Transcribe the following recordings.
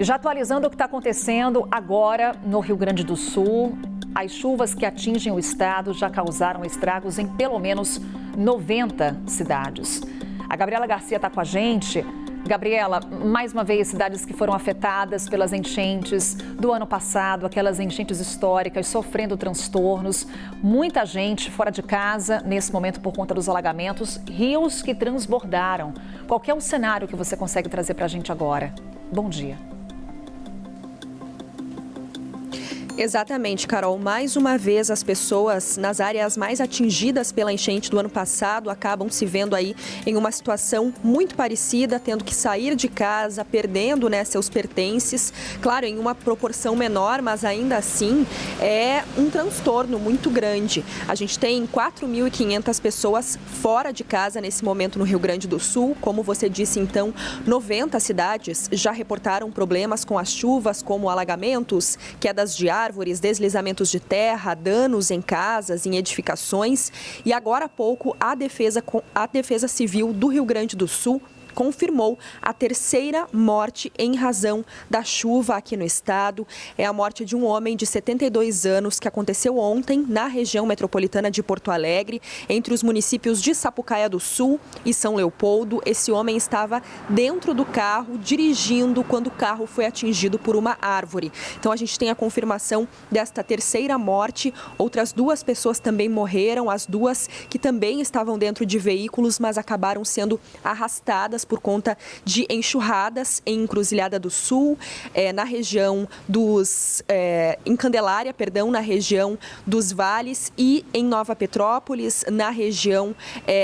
Já atualizando o que está acontecendo agora no Rio Grande do Sul, as chuvas que atingem o estado já causaram estragos em pelo menos 90 cidades. A Gabriela Garcia está com a gente. Gabriela, mais uma vez, cidades que foram afetadas pelas enchentes do ano passado, aquelas enchentes históricas, sofrendo transtornos. Muita gente fora de casa nesse momento por conta dos alagamentos, rios que transbordaram. Qual que é o cenário que você consegue trazer para a gente agora? Bom dia. Exatamente, Carol. Mais uma vez, as pessoas nas áreas mais atingidas pela enchente do ano passado acabam se vendo aí em uma situação muito parecida, tendo que sair de casa, perdendo, seus pertences. Claro, em uma proporção menor, mas ainda assim é um transtorno muito grande. A gente tem 4.500 pessoas fora de casa nesse momento no Rio Grande do Sul. Como você disse, então, 90 cidades já reportaram problemas com as chuvas, como alagamentos, quedas de árvores, deslizamentos de terra, danos em casas, em edificações. E agora há pouco, a Defesa Civil do Rio Grande do Sul confirmou a terceira morte em razão da chuva aqui no estado. É a morte de um homem de 72 anos que aconteceu ontem na região metropolitana de Porto Alegre, entre os municípios de Sapucaia do Sul e São Leopoldo. Esse homem estava dentro do carro, dirigindo, quando o carro foi atingido por uma árvore. Então a gente tem a confirmação desta terceira morte. Outras 2 pessoas também morreram, as 2 que também estavam dentro de veículos, mas acabaram sendo arrastadas por conta de enxurradas em Encruzilhada do Sul, na região em Candelária, na região dos Vales, e em Nova Petrópolis, na região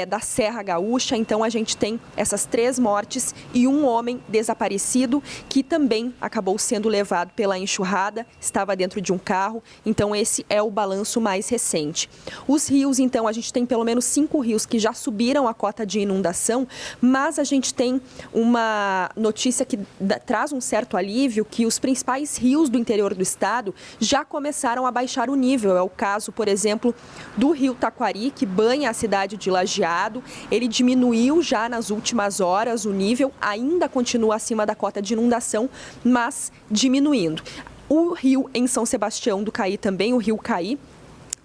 da Serra Gaúcha. Então a gente tem essas 3 mortes e um homem desaparecido que também acabou sendo levado pela enxurrada, estava dentro de um carro. Então esse é o balanço mais recente. Os rios, então, a gente tem pelo menos 5 rios que já subiram a cota de inundação, mas a gente tem uma notícia que traz um certo alívio, que os principais rios do interior do estado já começaram a baixar o nível. É o caso, por exemplo, do rio Taquari, que banha a cidade de Lajeado. Ele diminuiu já nas últimas horas, o nível ainda continua acima da cota de inundação, mas diminuindo. O rio em São Sebastião do Caí também, o rio Caí,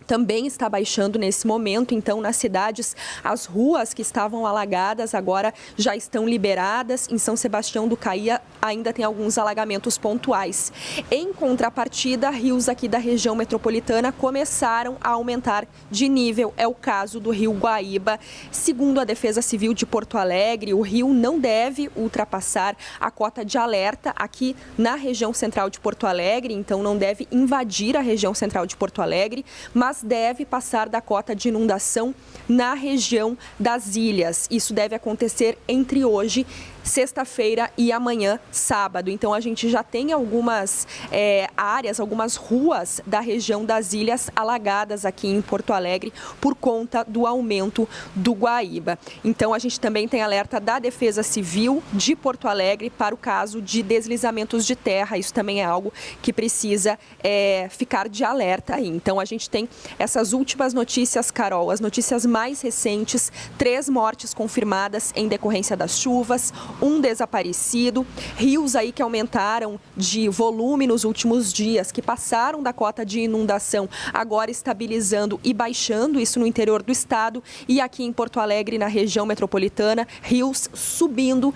também está baixando nesse momento. Então, nas cidades, as ruas que estavam alagadas agora já estão liberadas. Em São Sebastião do Caí ainda tem alguns alagamentos pontuais. Em contrapartida, rios aqui da região metropolitana começaram a aumentar de nível. É o caso do rio Guaíba. Segundo a Defesa Civil de Porto Alegre, o rio não deve ultrapassar a cota de alerta aqui na região central de Porto Alegre. Então, não deve invadir a região central de Porto Alegre, mas deve passar da cota de inundação na região das ilhas. Isso deve acontecer entre hoje, sexta-feira, e amanhã, sábado. Então a gente já tem algumas áreas, algumas ruas da região das ilhas alagadas aqui em Porto Alegre por conta do aumento do Guaíba. Então a gente também tem alerta da Defesa Civil de Porto Alegre para o caso de deslizamentos de terra. Isso também é algo que precisa ficar de alerta aí. Então a gente tem essas últimas notícias, Carol, as notícias mais recentes: 3 mortes confirmadas em decorrência das chuvas, um desaparecido, rios aí que aumentaram de volume nos últimos dias, que passaram da cota de inundação, agora estabilizando e baixando, isso no interior do estado, e aqui em Porto Alegre, na região metropolitana, rios subindo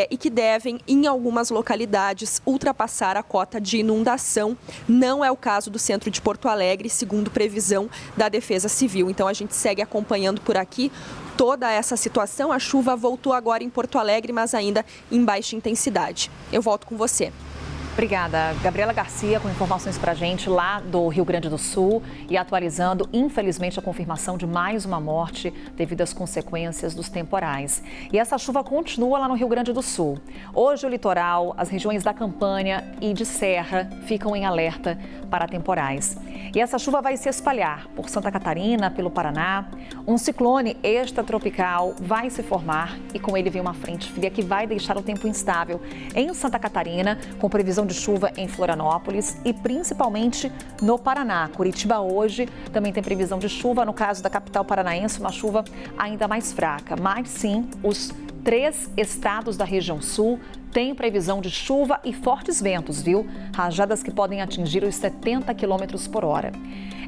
e que devem, em algumas localidades, ultrapassar a cota de inundação. Não é o caso do centro de Porto Alegre, segundo previsão da Defesa Civil. Então a gente segue acompanhando por aqui toda essa situação. A chuva voltou agora em Porto Alegre, mas ainda em baixa intensidade. Eu volto com você. Obrigada. Gabriela Garcia com informações para a gente lá do Rio Grande do Sul e atualizando, infelizmente, a confirmação de mais uma morte devido às consequências dos temporais. E essa chuva continua lá no Rio Grande do Sul. Hoje o litoral, as regiões da Campanha e de Serra ficam em alerta para temporais. E essa chuva vai se espalhar por Santa Catarina, pelo Paraná. Um ciclone extratropical vai se formar e com ele vem uma frente fria que vai deixar o tempo instável em Santa Catarina, com previsão previsão de chuva em Florianópolis e principalmente no Paraná. Curitiba hoje também tem previsão de chuva, no caso da capital paranaense, uma chuva ainda mais fraca. Mas sim, os 3 estados da região sul têm previsão de chuva e fortes ventos, viu? Rajadas que podem atingir os 70 km por hora.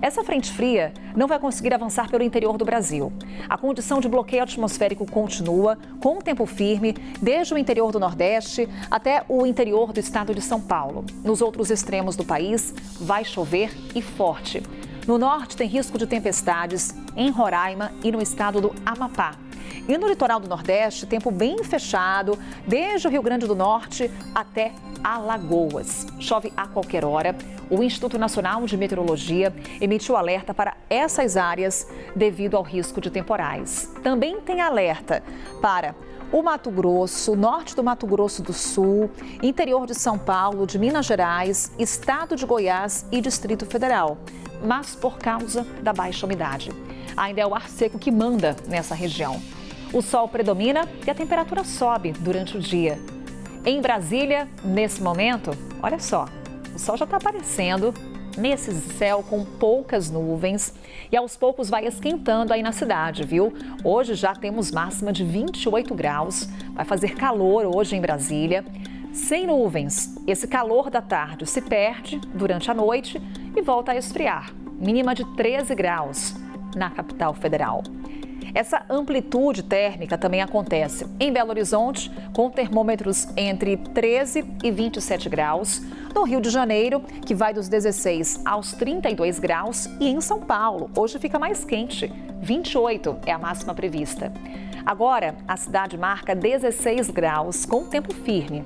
Essa frente fria não vai conseguir avançar pelo interior do Brasil. A condição de bloqueio atmosférico continua, com tempo firme, desde o interior do Nordeste até o interior do estado de São Paulo. Nos outros extremos do país, vai chover e forte. No norte, tem risco de tempestades em Roraima e no estado do Amapá. E no litoral do Nordeste, tempo bem fechado, desde o Rio Grande do Norte até Alagoas. Chove a qualquer hora. O Instituto Nacional de Meteorologia emitiu alerta para essas áreas devido ao risco de temporais. Também tem alerta para o Mato Grosso, norte do Mato Grosso do Sul, interior de São Paulo, de Minas Gerais, estado de Goiás e Distrito Federal. Mas por causa da baixa umidade. Ainda é o ar seco que manda nessa região. O sol predomina e a temperatura sobe durante o dia. Em Brasília, nesse momento, olha só, o sol já está aparecendo nesse céu com poucas nuvens e aos poucos vai esquentando aí na cidade, viu? Hoje já temos máxima de 28 graus, vai fazer calor hoje em Brasília. Sem nuvens, esse calor da tarde se perde durante a noite e volta a esfriar, mínima de 13 graus na capital federal. Essa amplitude térmica também acontece em Belo Horizonte, com termômetros entre 13 e 27 graus, no Rio de Janeiro, que vai dos 16 aos 32 graus, e em São Paulo, hoje fica mais quente, 28 é a máxima prevista. Agora, a cidade marca 16 graus, com tempo firme.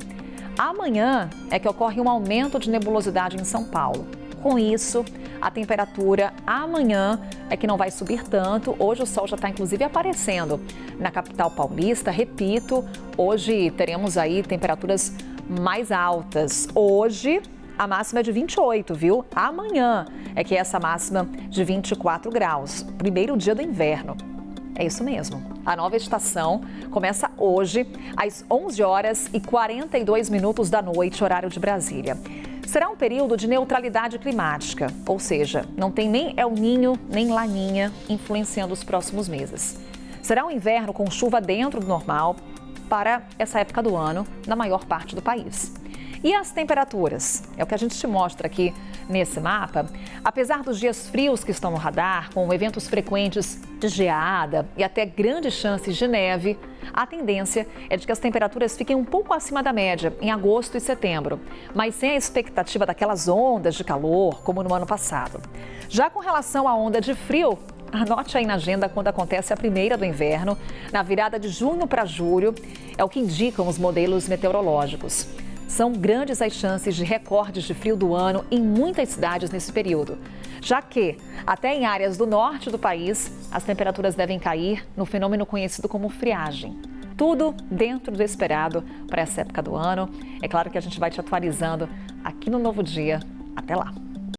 Amanhã é que ocorre um aumento de nebulosidade em São Paulo. Com isso, a temperatura amanhã é que não vai subir tanto. Hoje o sol já está inclusive aparecendo na capital paulista. Repito, hoje teremos aí temperaturas mais altas. Hoje a máxima é de 28, viu? Amanhã é que é essa máxima de 24 graus, primeiro dia do inverno. É isso mesmo. A nova estação começa hoje às 11 horas e 42 minutos da noite, horário de Brasília. Será um período de neutralidade climática, ou seja, não tem nem El Niño nem Laninha influenciando os próximos meses. Será um inverno com chuva dentro do normal para essa época do ano na maior parte do país. E as temperaturas? É o que a gente te mostra aqui nesse mapa. Apesar dos dias frios que estão no radar, com eventos frequentes de geada e até grandes chances de neve, a tendência é de que as temperaturas fiquem um pouco acima da média em agosto e setembro, mas sem a expectativa daquelas ondas de calor como no ano passado. Já com relação à onda de frio, anote aí na agenda quando acontece a primeira do inverno, na virada de junho para julho, é o que indicam os modelos meteorológicos. São grandes as chances de recordes de frio do ano em muitas cidades nesse período, já que, até em áreas do norte do país, as temperaturas devem cair no fenômeno conhecido como friagem. Tudo dentro do esperado para essa época do ano. É claro que a gente vai te atualizando aqui no Novo Dia. Até lá!